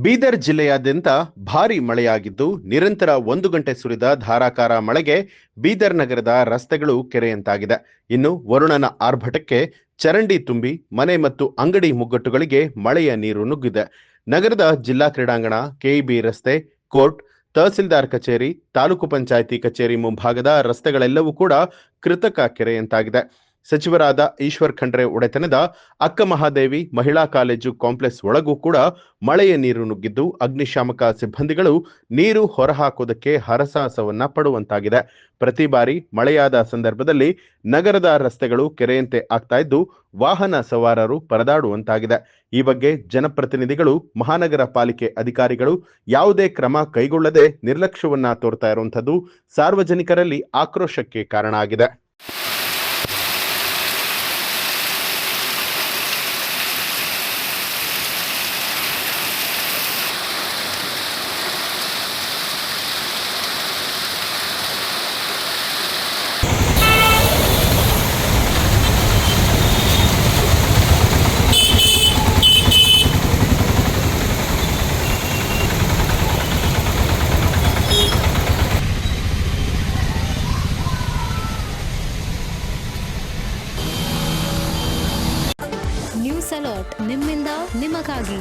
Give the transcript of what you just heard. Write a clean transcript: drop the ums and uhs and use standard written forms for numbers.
ಬೀದರ್ ಜಿಲ್ಲೆಯಾದ್ಯಂತ ಭಾರೀ ಮಳೆಯಾಗಿದ್ದು ನಿರಂತರ 1 ಗಂಟೆ ಸುರಿದ ಧಾರಾಕಾರ ಮಳೆಗೆ ಬೀದರ್ ನಗರದ ರಸ್ತೆಗಳು ಕೆರೆಯಂತಾಗಿದೆ. ಇನ್ನು ವರುಣನ ಆರ್ಭಟಕ್ಕೆ ಚರಂಡಿ ತುಂಬಿ ಮನೆ ಮತ್ತು ಅಂಗಡಿ ಮುಗ್ಗಟ್ಟುಗಳಿಗೆ ಮಳೆಯ ನೀರು ನುಗ್ಗಿದೆ. ನಗರದ ಜಿಲ್ಲಾ ಕ್ರೀಡಾಂಗಣ, ಕೆಇಬಿ ರಸ್ತೆ, ಕೋರ್ಟ್, ತಹಸೀಲ್ದಾರ್ ಕಚೇರಿ, ತಾಲೂಕು ಪಂಚಾಯಿತಿ ಕಚೇರಿ ಮುಂಭಾಗದ ರಸ್ತೆಗಳೆಲ್ಲವೂ ಕೂಡ ಕೃತಕ ಕೆರೆಯಂತಾಗಿದೆ. ಸಚಿವರಾದ ಈಶ್ವರ್ ಖಂಡ್ರೆ ಒಡೆತನದ ಅಕ್ಕ ಮಹಾದೇವಿ ಮಹಿಳಾ ಕಾಲೇಜು ಕಾಂಪ್ಲೆಕ್ಸ್ ಒಳಗೂ ಕೂಡ ಮಳೆಯ ನೀರು ನುಗ್ಗಿದ್ದು ಅಗ್ನಿಶಾಮಕ ಸಿಬ್ಬಂದಿಗಳು ನೀರು ಹೊರಹಾಕುವುದಕ್ಕೆ ಹರಸಾಹಸವನ್ನ ಪಡುವಂತಾಗಿದೆ. ಪ್ರತಿ ಬಾರಿ ಮಳೆಯಾದ ಸಂದರ್ಭದಲ್ಲಿ ನಗರದ ರಸ್ತೆಗಳು ಕೆರೆಯಂತೆ ಆಗ್ತಾ ಇದ್ದು ವಾಹನ ಸವಾರರು ಪರದಾಡುವಂತಾಗಿದೆ. ಈ ಬಗ್ಗೆ ಜನಪ್ರತಿನಿಧಿಗಳು, ಮಹಾನಗರ ಪಾಲಿಕೆ ಅಧಿಕಾರಿಗಳು ಯಾವುದೇ ಕ್ರಮ ಕೈಗೊಳ್ಳದೆ ನಿರ್ಲಕ್ಷ್ಯವನ್ನ ತೋರ್ತಾ ಇರುವಂತದ್ದು ಸಾರ್ವಜನಿಕರಲ್ಲಿ ಆಕ್ರೋಶಕ್ಕೆ ಕಾರಣ ಆಗಿದೆ. ನ್ಯೂಸ್ ಅಲರ್ಟ್ ನಿಮ್ಮಿಂದ ನಿಮಗಾಗಿ.